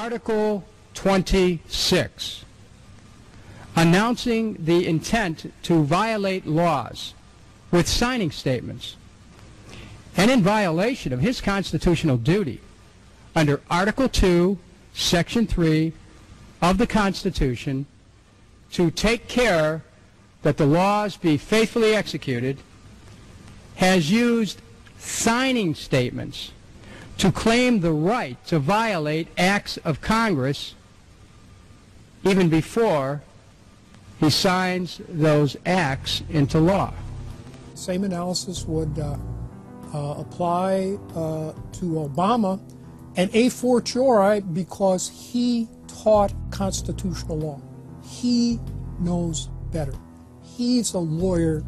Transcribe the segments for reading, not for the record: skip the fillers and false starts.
Article 26, announcing the intent to violate laws with signing statements, and in violation of his constitutional duty under Article 2, Section 3 of the Constitution to take care that the laws be faithfully executed, has used signing statements to claim the right to violate acts of Congress even before he signs those acts into law. Same analysis would apply to Obama, and a fortiori because he taught constitutional law. He knows better. He's a lawyer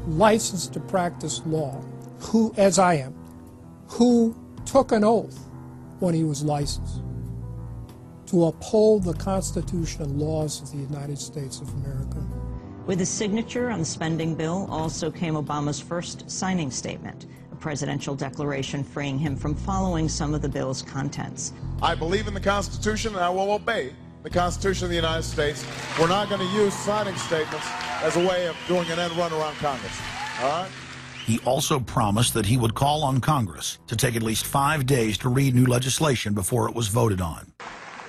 licensed to practice law, who, as I am, who took an oath when he was licensed to uphold the Constitution and laws of the United States of America. With his signature on the spending bill also came Obama's first signing statement, a presidential declaration freeing him from following some of the bill's contents. I believe in the Constitution and I will obey the Constitution of the United States. We're not going to use signing statements as a way of doing an end run around Congress. All right? He also promised that he would call on Congress to take at least 5 days to read new legislation before it was voted on.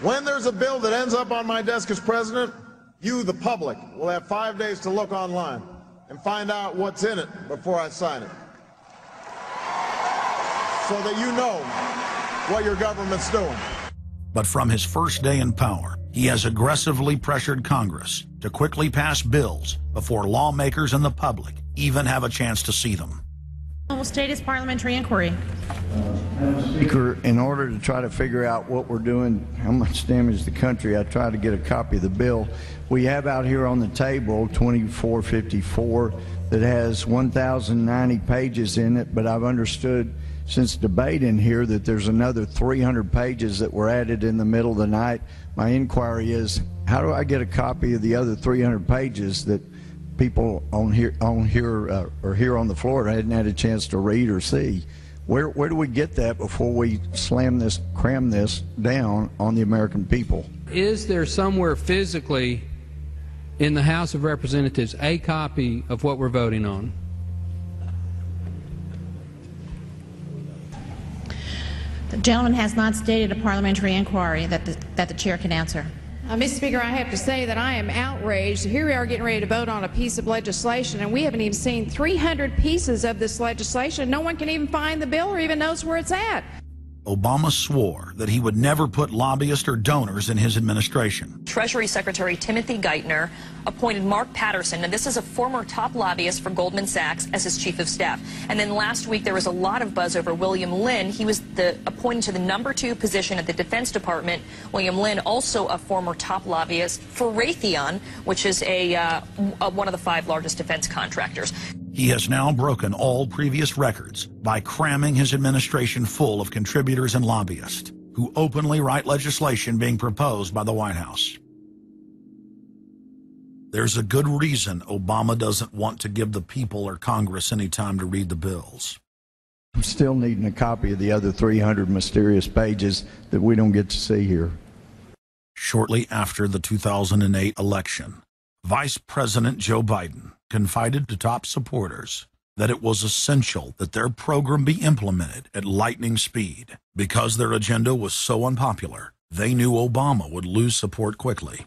When there's a bill that ends up on my desk as president, you, the public, will have 5 days to look online and find out what's in it before I sign it, so that you know what your government's doing. But from his first day in power, he has aggressively pressured Congress to quickly pass bills before lawmakers and the public even have a chance to see them. Will state his parliamentary inquiry. Madam Speaker, in order to try to figure out what we're doing, how much damage to the country, I tried to get a copy of the bill. We have out here on the table 2454 that has 1,090 pages in it, but I've understood since debate in here that there's another 300 pages that were added in the middle of the night. My inquiry is, how do I get a copy of the other 300 pages that people here on the floor hadn't had a chance to read or see? Where do we get that before we cram this down on the American people? Is there somewhere physically in the House of Representatives a copy of what we're voting on? The gentleman has not stated a parliamentary inquiry that the chair can answer. Mr. Speaker, I have to say that I am outraged. Here we are getting ready to vote on a piece of legislation, and we haven't even seen 300 pieces of this legislation. No one can even find the bill or even knows where it's at. Obama swore that he would never put lobbyists or donors in his administration. Treasury Secretary Timothy Geithner appointed Mark Patterson, and this is a former top lobbyist for Goldman Sachs, as his chief of staff. And then last week there was a lot of buzz over William Lynn. He was appointed to the #2 position at the Defense Department. William Lynn, also a former top lobbyist for Raytheon, which is one of the 5 largest defense contractors. He has now broken all previous records by cramming his administration full of contributors and lobbyists who openly write legislation being proposed by the White House. There's a good reason Obama doesn't want to give the people or Congress any time to read the bills. I'm still needing a copy of the other 300 mysterious pages that we don't get to see here. Shortly after the 2008 election, Vice President Joe Biden confided to top supporters that it was essential that their program be implemented at lightning speed. Because their agenda was so unpopular, they knew Obama would lose support quickly.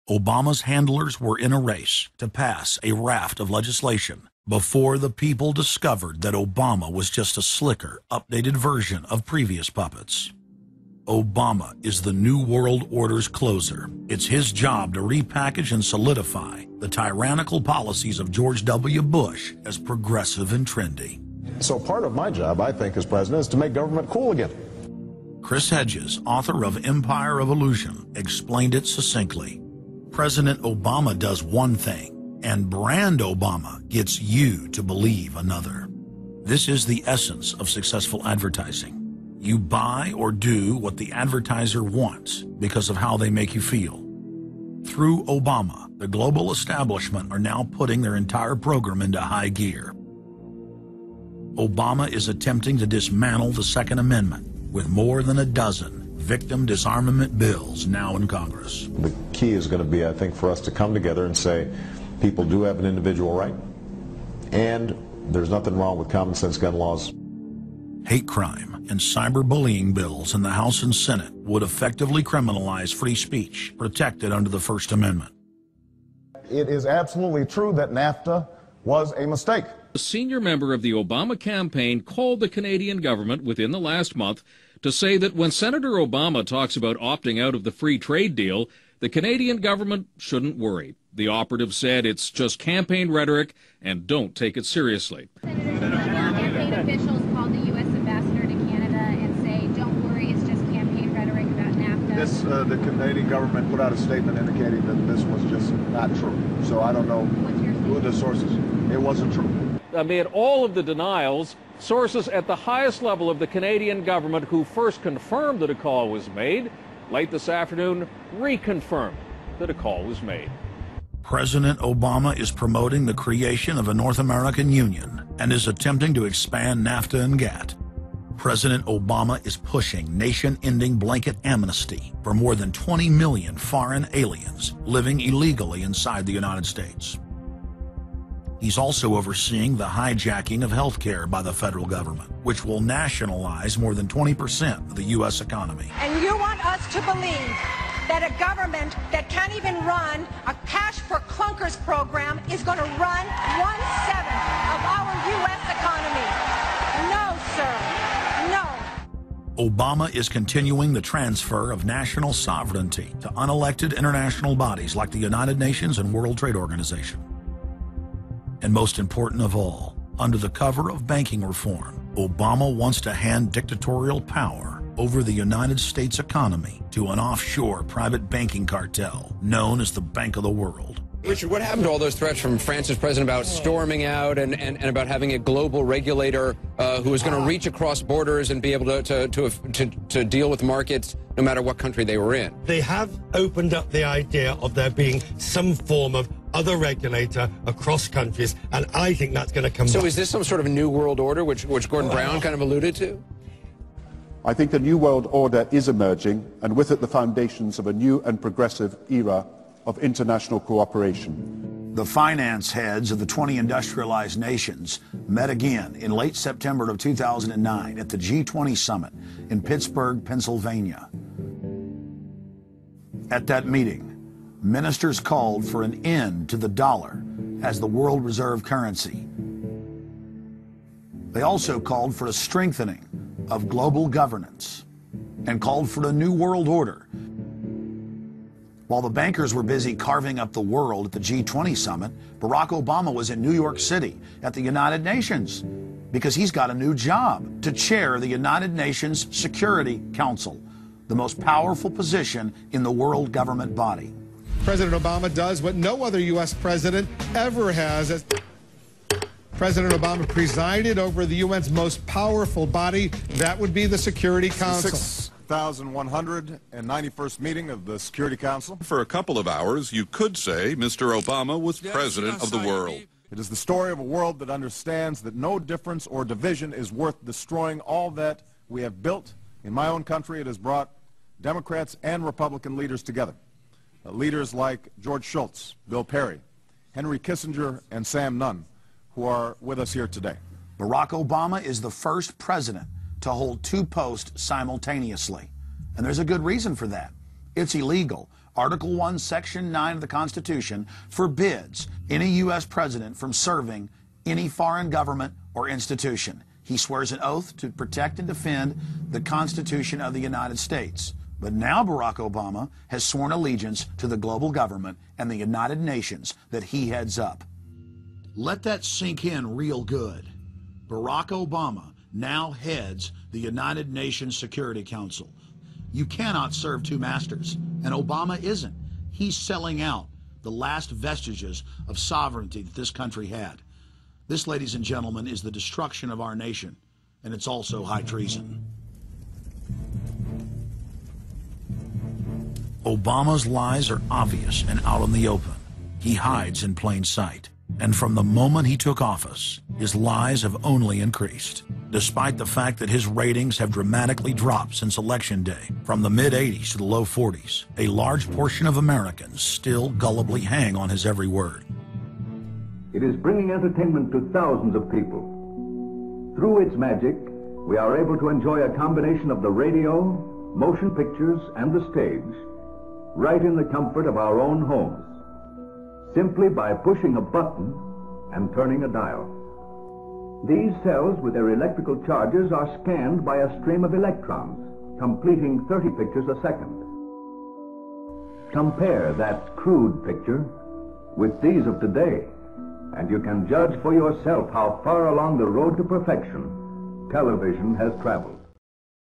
Obama's handlers were in a race to pass a raft of legislation before the people discovered that Obama was just a slicker, updated version of previous puppets. Obama is the New World Order's closer. It's his job to repackage and solidify the tyrannical policies of George W. Bush as progressive and trendy. So part of my job, I think, as president, is to make government cool again. Chris Hedges, author of Empire of Illusion, explained it succinctly. President Obama does one thing, and brand Obama gets you to believe another. This is the essence of successful advertising. You buy or do what the advertiser wants because of how they make you feel. Through Obama, the global establishment are now putting their entire program into high gear. Obama is attempting to dismantle the Second Amendment with more than a dozen victim disarmament bills now in Congress. The key is going to be, I think, for us to come together and say people do have an individual right, and there's nothing wrong with common sense gun laws. Hate crime and cyberbullying bills in the House and Senate would effectively criminalize free speech protected under the First Amendment. It is absolutely true that NAFTA was a mistake. A senior member of the Obama campaign called the Canadian government within the last month to say that when Senator Obama talks about opting out of the free trade deal, the Canadian government shouldn't worry. The operative said it's just campaign rhetoric and don't take it seriously. Campaign officials called the U.S. ambassador to Canada and say, don't worry, it's just campaign rhetoric about NAFTA. The Canadian government put out a statement indicating that this was just not true. So I don't know who the sources. It wasn't true. Amid all of the denials, sources at the highest level of the Canadian government who first confirmed that a call was made, late this afternoon reconfirmed that a call was made. President Obama is promoting the creation of a North American Union and is attempting to expand NAFTA and GATT. President Obama is pushing nation-ending blanket amnesty for more than 20 million foreign aliens living illegally inside the United States. He's also overseeing the hijacking of health care by the federal government, which will nationalize more than 20% of the U.S. economy. And you want us to believe that a government that can't even run a cash for clunkers program is going to run 1/7 of our U.S. economy. No, sir. No. Obama is continuing the transfer of national sovereignty to unelected international bodies like the United Nations and World Trade Organization. And most important of all, under the cover of banking reform, Obama wants to hand dictatorial power over the United States economy to an offshore private banking cartel known as the Bank of the World. Richard, what happened to all those threats from France's president about storming out and about having a global regulator who was going to reach across borders and be able to deal with markets no matter what country they were in? They have opened up the idea of there being some form of other regulator across countries, and I think that's going to come back. So is this some sort of new world order, which Gordon Brown kind of alluded to? I think a new world order is emerging, and with it the foundations of a new and progressive era of international cooperation. The finance heads of the 20 industrialized nations met again in late September of 2009 at the G20 summit in Pittsburgh, Pennsylvania. At that meeting, ministers called for an end to the dollar as the world reserve currency. They also called for a strengthening of global governance and called for a new world order. While the bankers were busy carving up the world at the G20 summit, Barack Obama was in New York City at the United Nations because he's got a new job to chair the United Nations Security Council, the most powerful position in the world government body. President Obama does what no other U.S. president ever has. As President Obama presided over the UN's most powerful body, that would be the Security Council. 6,191st meeting of the Security Council. For a couple of hours, you could say Mr. Obama was president of the world. It is the story of a world that understands that no difference or division is worth destroying all that we have built. In my own country, it has brought Democrats and Republican leaders together. Leaders like George Shultz, Bill Perry, Henry Kissinger, and Sam Nunn, who are with us here today. Barack Obama is the first president to hold two posts simultaneously. And there's a good reason for that. It's illegal. Article 1, Section 9 of the Constitution forbids any U.S. president from serving any foreign government or institution. He swears an oath to protect and defend the Constitution of the United States. But now Barack Obama has sworn allegiance to the global government and the United Nations that he heads up. Let that sink in real good. Barack Obama now heads the United Nations Security Council. You cannot serve two masters, and Obama isn't. He's selling out the last vestiges of sovereignty that this country had. This, ladies and gentlemen, is the destruction of our nation, and it's also high treason. Obama's lies are obvious and out in the open. He hides in plain sight. And from the moment he took office, his lies have only increased. despite the fact that his ratings have dramatically dropped since Election Day, from the mid-80s to the low 40s. A large portion of Americans still gullibly hang on his every word. It is bringing entertainment to thousands of people. Through its magic, we are able to enjoy a combination of the radio, motion pictures, and the stage, right in the comfort of our own homes, simply by pushing a button and turning a dial. These cells with their electrical charges are scanned by a stream of electrons, completing 30 pictures a second. Compare that crude picture with these of today, and you can judge for yourself how far along the road to perfection television has traveled.